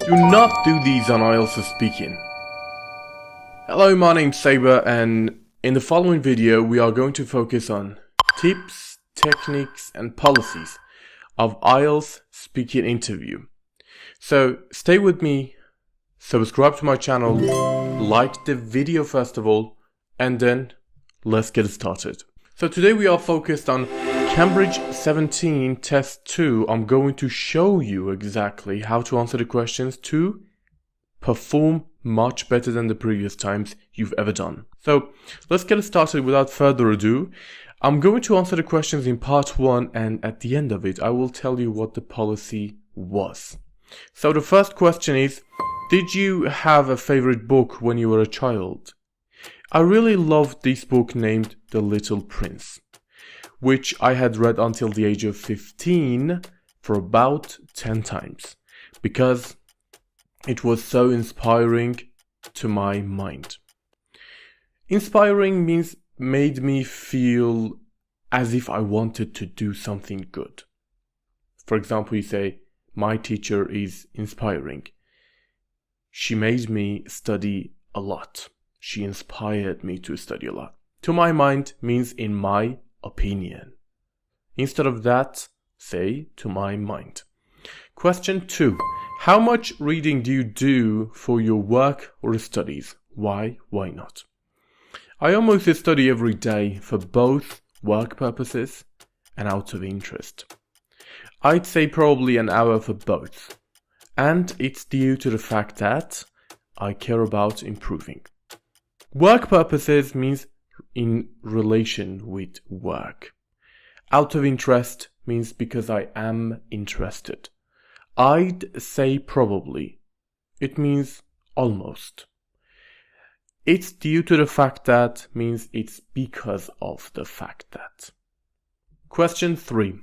Do not do these on Ielts speaking. Hello, my name's Saber, and in the following video we are going to focus on tips, techniques and policies of Ielts speaking interview. So stay with me, subscribe to my channel, like the video first of all, and then let's get started. So today we are focused on Cambridge 17 Test 2. I'm going to show you exactly how to answer the questions to perform much better than the previous times you've ever done. So let's get started without further ado. I'm going to answer the questions in part 1, and at the end of it I will tell you what the policy was. So the first question is, did you have a favorite book when you were a child? I really loved this book named The Little Prince, which I had read until the age of 15 for about 10 times, because it was so inspiring to my mind. Inspiring means made me feel as if I wanted to do something good. For example, you say, my teacher is inspiring. She made me study a lot. She inspired me to study a lot. To my mind means in my opinion. Instead of that, say to my mind. Question 2. How much reading do you do for your work or studies? Why not? I almost study every day for both work purposes and out of interest. I'd say probably an hour for both. And it's due to the fact that I care about improving. Work purposes means in relation with work. Out of interest means because I am interested. I'd say probably. It means almost. It's due to the fact that means it's because of the fact that. Question 3.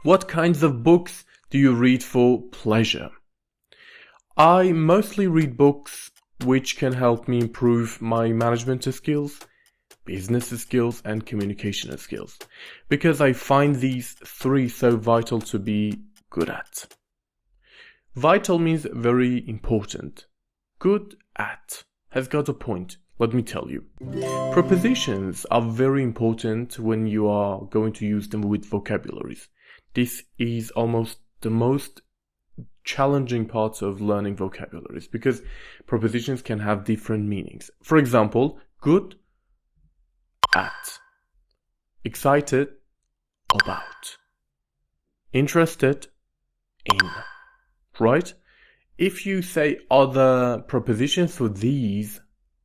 What kinds of books do you read for pleasure? I mostly read books which can help me improve my management skills, business skills and communication skills, because I find these 3 so vital to be good at. Vital means very important. Good at has got a point, let me tell you. Prepositions are very important when you are going to use them with vocabularies. This is almost the most challenging part of learning vocabularies, because prepositions can have different meanings. For example, good at, excited about, interested in, right? If you say other prepositions for these,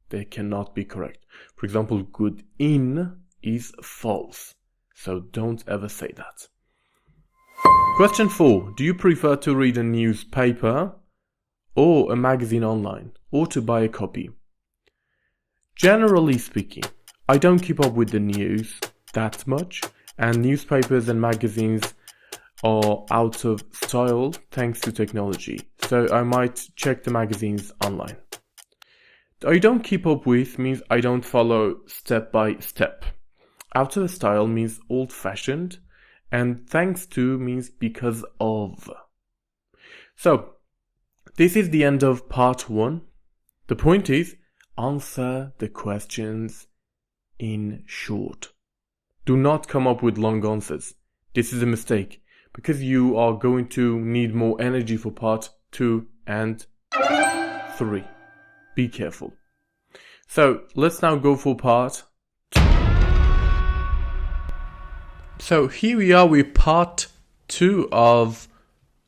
they cannot be correct. For example, good in is false, so don't ever say that. Question 4. Do you prefer to read a newspaper or a magazine online, or to buy a copy? Generally speaking, I don't keep up with the news that much, and newspapers and magazines are out of style thanks to technology, so I might check the magazines online. I don't keep up with means I don't follow step by step. Out of style means old-fashioned, and thanks to means because of. So, this is the end of part 1. The point is, answer the questions in short. Do not come up with long answers. This is a mistake, because you are going to need more energy for part 2 and 3. Be careful. So, let's now go for part 2. So here we are with part 2 of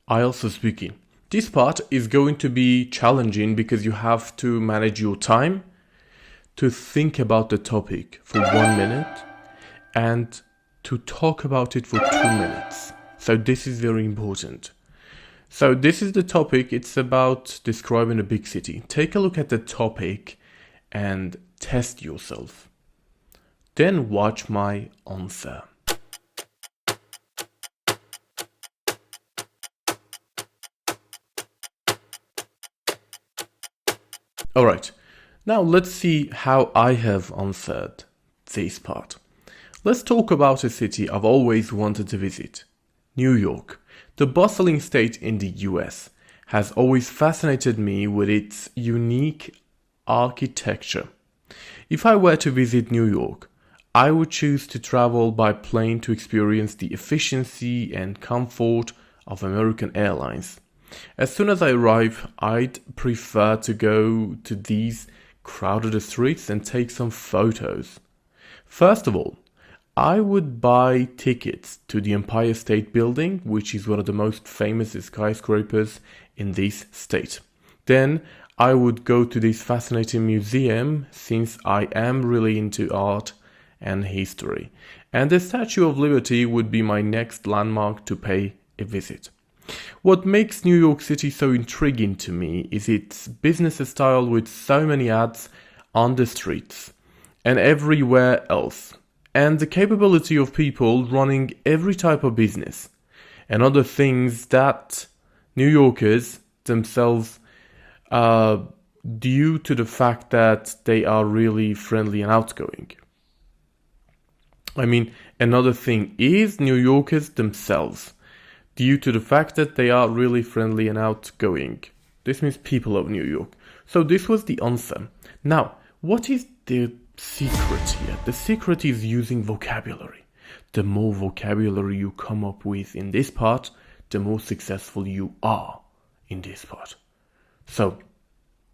Ielts speaking. This part is going to be challenging because you have to manage your time, to think about the topic for 1 minute, and to talk about it for 2 minutes. So this is very important. So this is the topic. It's about describing a big city. Take a look at the topic and test yourself. Then watch my answer. Alright, now let's see how I have answered this part. Let's talk about a city I've always wanted to visit. New York, the bustling state in the US, has always fascinated me with its unique architecture. If I were to visit New York, I would choose to travel by plane to experience the efficiency and comfort of American Airlines. As soon as I arrive, I'd prefer to go to these crowded streets and take some photos. First of all, I would buy tickets to the Empire State Building, which is one of the most famous skyscrapers in this state. Then I would go to this fascinating museum, since I am really into art and history. And the Statue of Liberty would be my next landmark to pay a visit. What makes New York City so intriguing to me is its business style, with so many ads on the streets and everywhere else, and the capability of people running every type of business and other things that New Yorkers themselves, due to the fact that they are really friendly and outgoing. Another thing is New Yorkers themselves, due to the fact that they are really friendly and outgoing. This means people of New York. So this was the answer. Now, what is the secret here? The secret is using vocabulary. The more vocabulary you come up with in this part, the more successful you are in this part. So,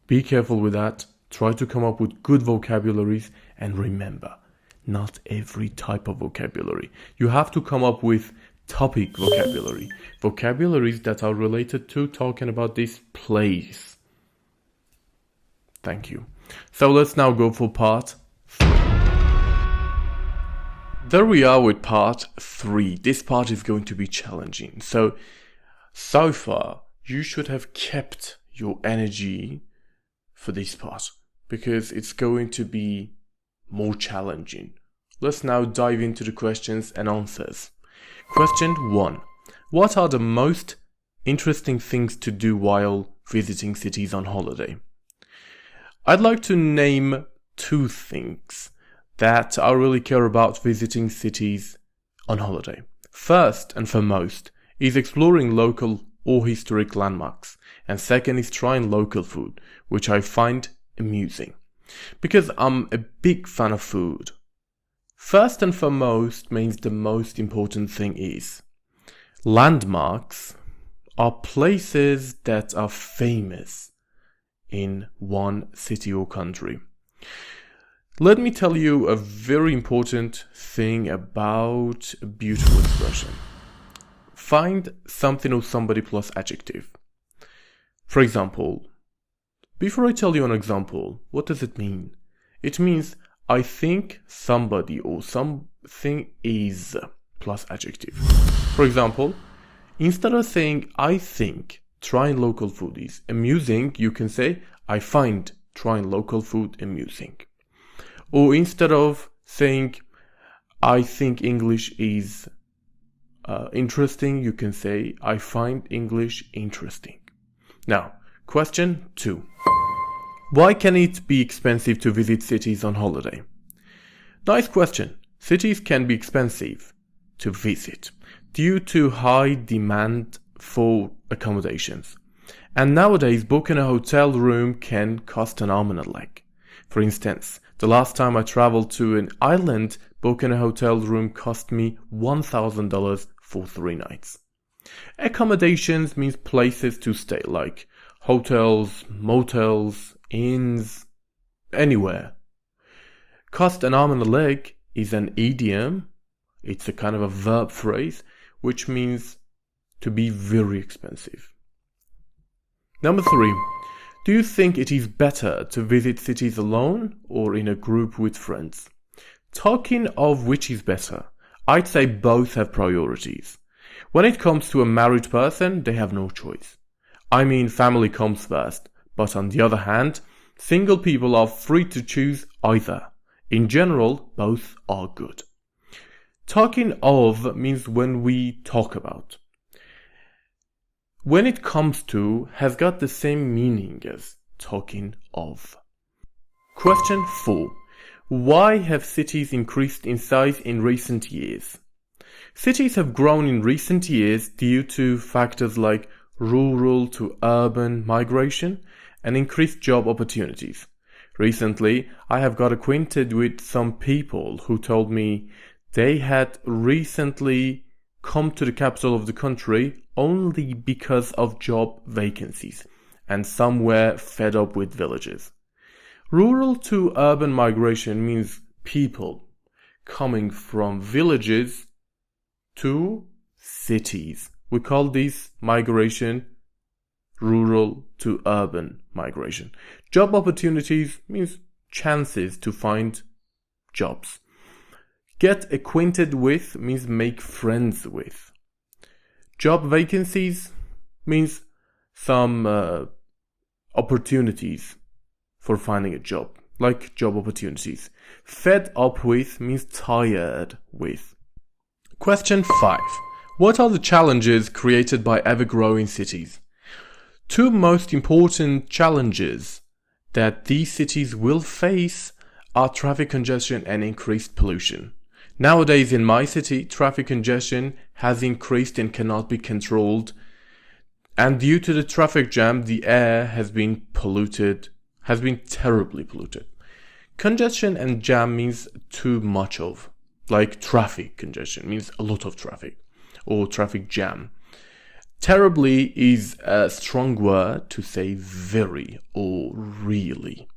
be careful with that. Try to come up with good vocabularies, and remember, not every type of vocabulary. You have to come up with topic vocabulary. Vocabularies that are related to talking about this place. Thank you. So let's now go for part 3. There we are with part 3. This part is going to be challenging. So far, you should have kept your energy for this part, because it's going to be more challenging. Let's now dive into the questions and answers. Question 1. What are the most interesting things to do while visiting cities on holiday? I'd like to name 2 things that I really care about visiting cities on holiday. First and foremost is exploring local or historic landmarks, and second is trying local food, which I find amusing, because I'm a big fan of food. First and foremost means the most important thing is landmarks are places that are famous in one city or country. Let me tell you a very important thing about a beautiful expression. Find something or somebody plus adjective. For example, before I tell you an example, what does it mean? It means I think somebody or something is plus adjective. For example, instead of saying I think trying local food is amusing, you can say I find trying local food amusing. Or instead of saying I think English is interesting, you can say I find English interesting. Now, question 2. Why can it be expensive to visit cities on holiday? Nice question. Cities can be expensive to visit due to high demand for accommodations. And nowadays, booking a hotel room can cost an arm and a leg. For instance, the last time I traveled to an island, booking a hotel room cost me $1,000 for 3 nights. Accommodations means places to stay, like hotels, motels, inns, anywhere. Cost an arm and a leg is an idiom. It's a kind of a verb phrase, which means to be very expensive. Number 3. Do you think it is better to visit cities alone or in a group with friends? Talking of which is better, I'd say both have priorities. When it comes to a married person, they have no choice. Family comes first, but on the other hand, single people are free to choose either. In general, both are good. Talking of means when we talk about. When it comes to has got the same meaning as talking of. Question 4. Why have cities increased in size in recent years? Cities have grown in recent years due to factors like rural to urban migration, and increased job opportunities. Recently, I have got acquainted with some people who told me they had recently come to the capital of the country only because of job vacancies, and some were fed up with villages. Rural to urban migration means people coming from villages to cities. We call this migration rural to urban migration. Job opportunities means chances to find jobs. Get acquainted with means make friends with. Job vacancies means some opportunities for finding a job, like job opportunities. Fed up with means tired with. Question 5. What are the challenges created by ever-growing cities? Two most important challenges that these cities will face are traffic congestion and increased pollution. Nowadays in my city, traffic congestion has increased and cannot be controlled. And due to the traffic jam, the air has been terribly polluted. Congestion and jam means too much of. Like traffic congestion means a lot of traffic, or traffic jam. Terribly is a strong word to say very or really.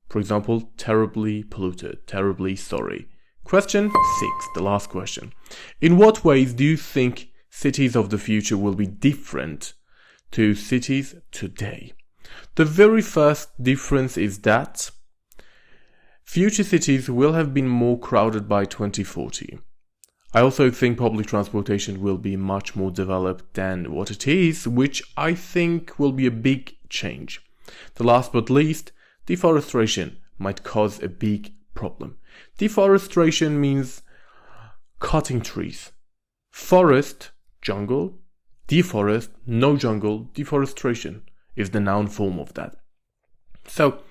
For example, terribly polluted, terribly sorry. Question 6, the last question. In what ways do you think cities of the future will be different to cities today? The very first difference is that future cities will have been more crowded by 2040. I also think public transportation will be much more developed than what it is, which I think will be a big change. The last but least, deforestation might cause a big problem. Deforestation means cutting trees. Forest, jungle. Deforest, no jungle. Deforestation is the noun form of that. So,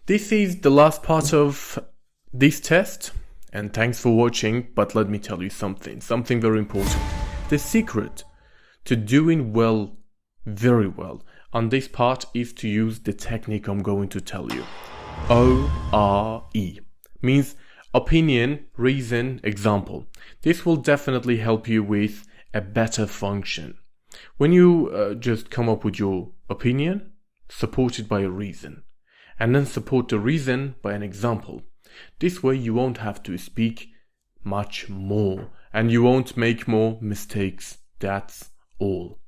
this is the last part of this test. And thanks for watching, but let me tell you something very important. The secret to doing well, very well, on this part is to use the technique I'm going to tell you. ORE means opinion, reason, example. This will definitely help you with a better function. When you just come up with your opinion, support it by a reason, and then support the reason by an example. This way you won't have to speak much more and you won't make more mistakes. That's all.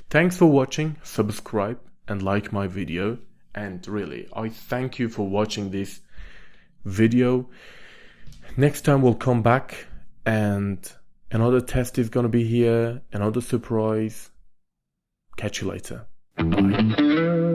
Thanks for watching, subscribe and like my video, and really I thank you for watching this video. Next time we'll come back and another test is gonna be here, another surprise. Catch you later. Bye.